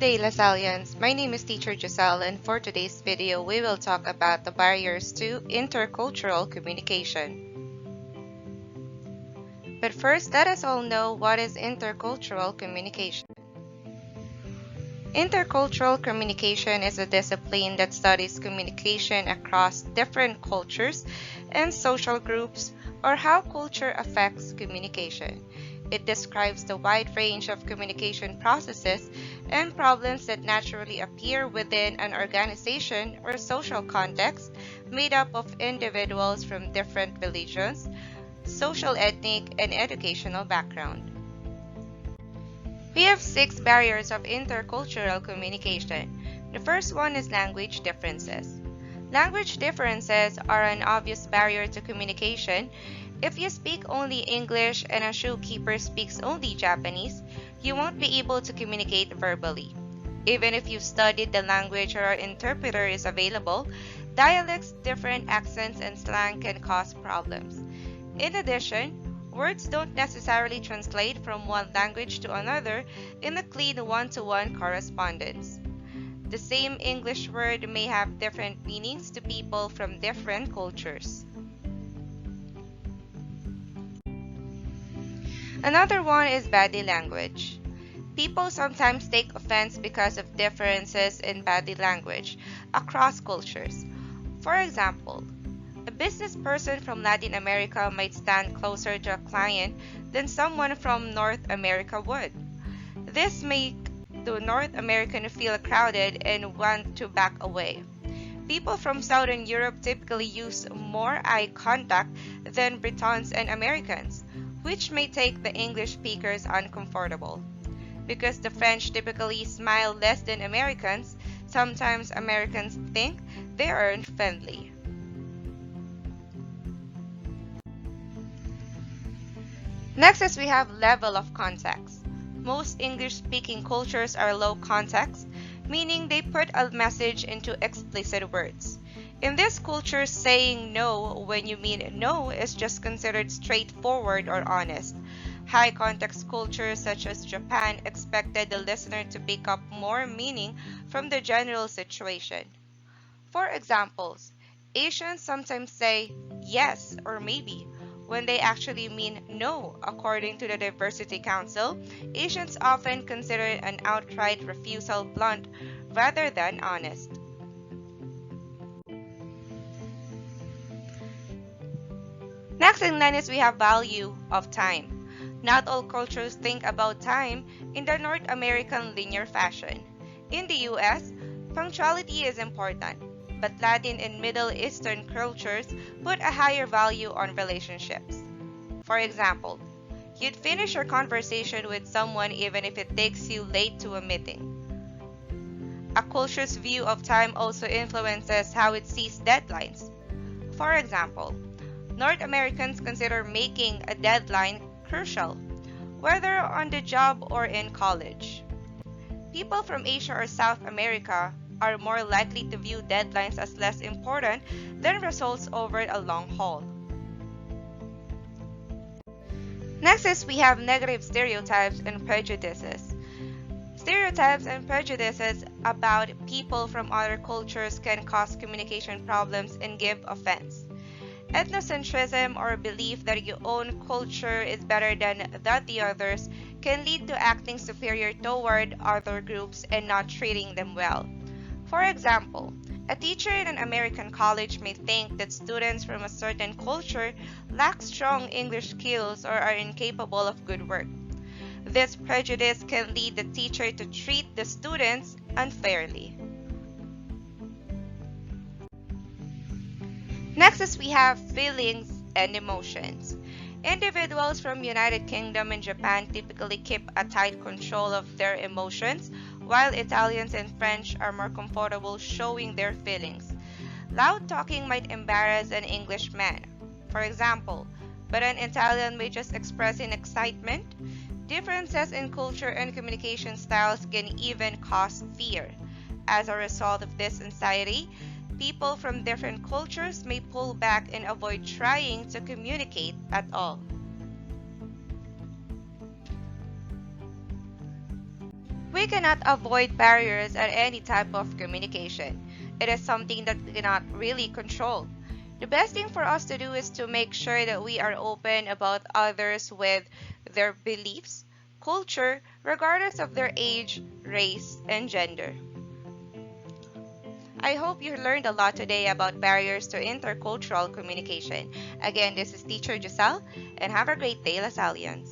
day, Lasallians. My name is Teacher Giselle, and for today's video, we will talk about the barriers to intercultural communication. But first, let us all know what is intercultural communication. Intercultural communication is a discipline that studies communication across different cultures and social groups, or how culture affects communication. It describes the wide range of communication processes and problems that naturally appear within an organization or social context made up of individuals from different religions, social, ethnic, and educational background. We have 6 barriers of intercultural communication. The first one is language differences. Language differences are an obvious barrier to communication. If you speak only English and a shopkeeper speaks only Japanese, you won't be able to communicate verbally. Even if you've studied the language or an interpreter is available, dialects, different accents, and slang can cause problems. In addition, words don't necessarily translate from one language to another in a clean one-to-one correspondence. The same English word may have different meanings to people from different cultures. Another one is body language. People sometimes take offense because of differences in body language across cultures. For example, a business person from Latin America might stand closer to a client than someone from North America would. This may make the North American feel crowded and want to back away. People from Southern Europe typically use more eye contact than Britons and Americans, which may take the English speakers uncomfortable. Because the French typically smile less than Americans, sometimes Americans think they aren't friendly. Next is we have level of context. Most English-speaking cultures are low context, meaning they put a message into explicit words. In this culture, saying no when you mean no is just considered straightforward or honest. High context cultures such as Japan expected the listener to pick up more meaning from the general situation. For examples, Asians sometimes say yes or maybe when they actually mean no. According to the Diversity Council, Asians often consider an outright refusal blunt rather than honest. Next in line is we have value of time. Not all cultures think about time in the North American linear fashion. In the US, punctuality is important, but Latin and Middle Eastern cultures put a higher value on relationships. For example, you'd finish your conversation with someone even if it takes you late to a meeting. A culture's view of time also influences how it sees deadlines. For example, North Americans consider making a deadline crucial, whether on the job or in college. People from Asia or South America are more likely to view deadlines as less important than results over a long haul. Next is we have negative stereotypes and prejudices. Stereotypes and prejudices about people from other cultures can cause communication problems and give offense. Ethnocentrism or belief that your own culture is better than that the others can lead to acting superior toward other groups and not treating them well. For example, a teacher in an American college may think that students from a certain culture lack strong English skills or are incapable of good work. This prejudice can lead the teacher to treat the students unfairly. Next is we have feelings and emotions. Individuals from United Kingdom and Japan typically keep a tight control of their emotions, while Italians and French are more comfortable showing their feelings. Loud talking might embarrass an Englishman, for example, but an Italian may just express in excitement. Differences in culture and communication styles can even cause fear. As a result of this anxiety, people from different cultures may pull back and avoid trying to communicate at all. We cannot avoid barriers at any type of communication. It is something that we cannot really control. The best thing for us to do is to make sure that we are open about others with their beliefs, culture, regardless of their age, race, and gender. I hope you learned a lot today about barriers to intercultural communication. Again, this is Teacher Giselle, and have a great day, LaSallians.